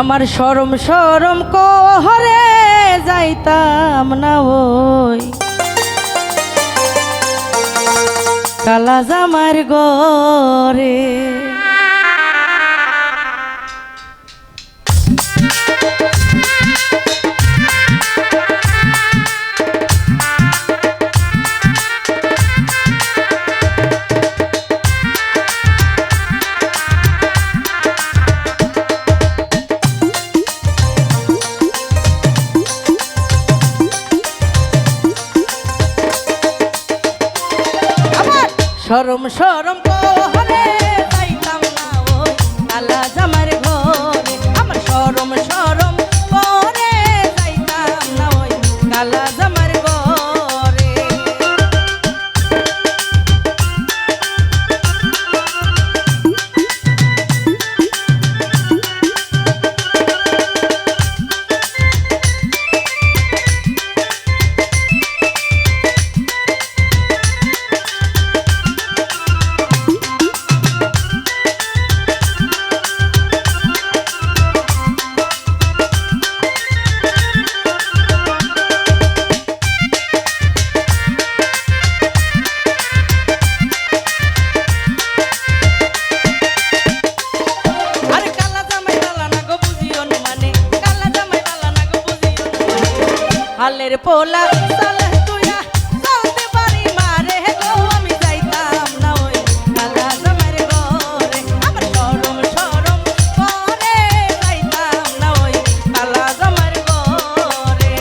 আমার শরম শরম করে যাইতাম না ওই কালা জামার ঘরে। শরম শরম করে যাইতাম না ওই কালা জামার ঘরে। আমার শরম শরম করে যাইতাম না ওই কালা জামার ঘরে। হালের পোলা সালে তুইয়া চলতে পারি মারে গো আমি যাইতাম না ওই কালা জামার ঘরে। আমার শরম শরম করে যাইতাম না ওই কালা জামার ঘরে।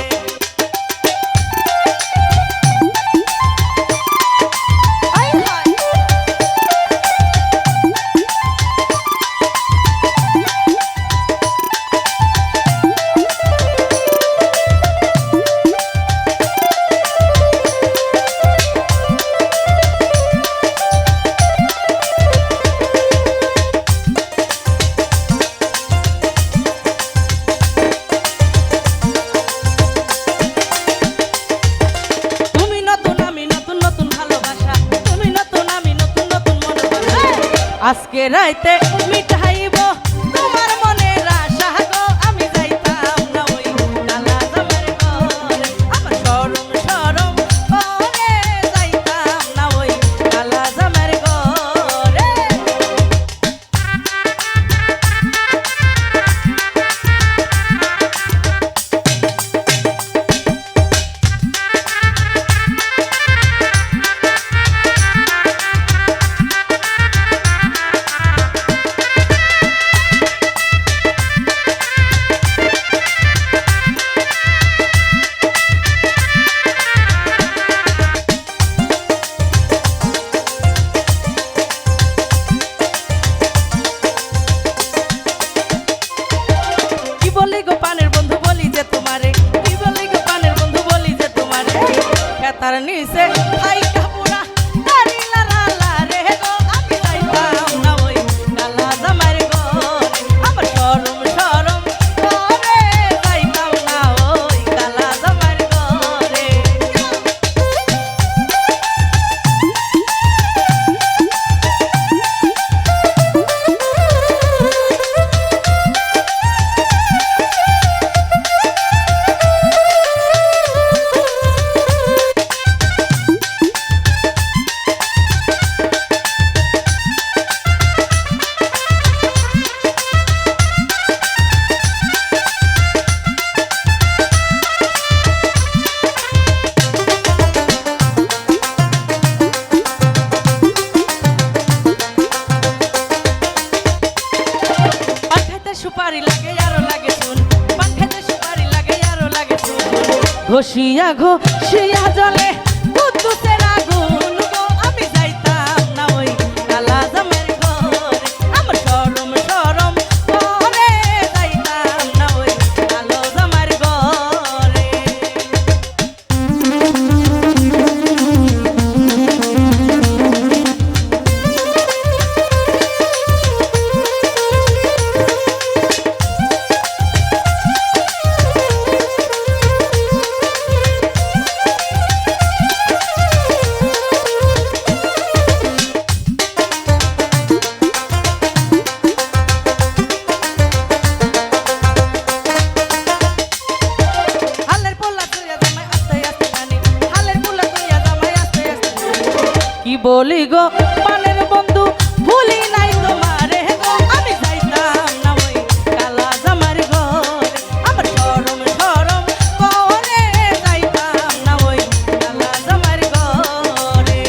আজকে রাইতে মিটাইব তোমার মনের আশা গো আমি যাইতাম না ওই কালা জামার ঘরে। আমার শরম শরম করে যাইতাম না ওই কালা জামার ঘরে। তার নিচে আই কাপুরা তারি লা লা লা রে গো আমি যাইতাম না ওই কালা জামার ঘরে। আমার শরম শরম করে যাইতাম না ওই কালা জামার ঘরে। সুপারি লাগে আরো লাগে শুন পাখাতে সুপারি লাগে আরো লাগে শুন ঘষিয়া ঘষিয়া জলে কুদ্দুসের আগুন গো আমি যাইতাম না ওই কালা জামার ঘরে। আমার শরম শরম করে যাইতাম না ওই কালো জামার ঘরে। বলি গো পানের বন্ধু ভুলি নাই তোমারে গো আমি যাইতাম না ওই কালা জামার ঘরে আমার শরম শরম করে যাইতাম না ওই কালা জামার ঘরে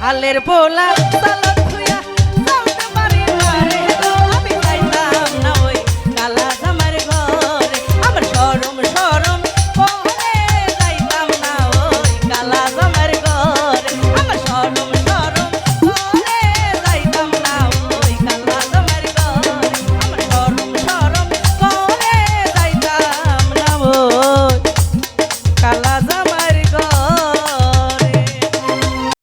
হালের পোলা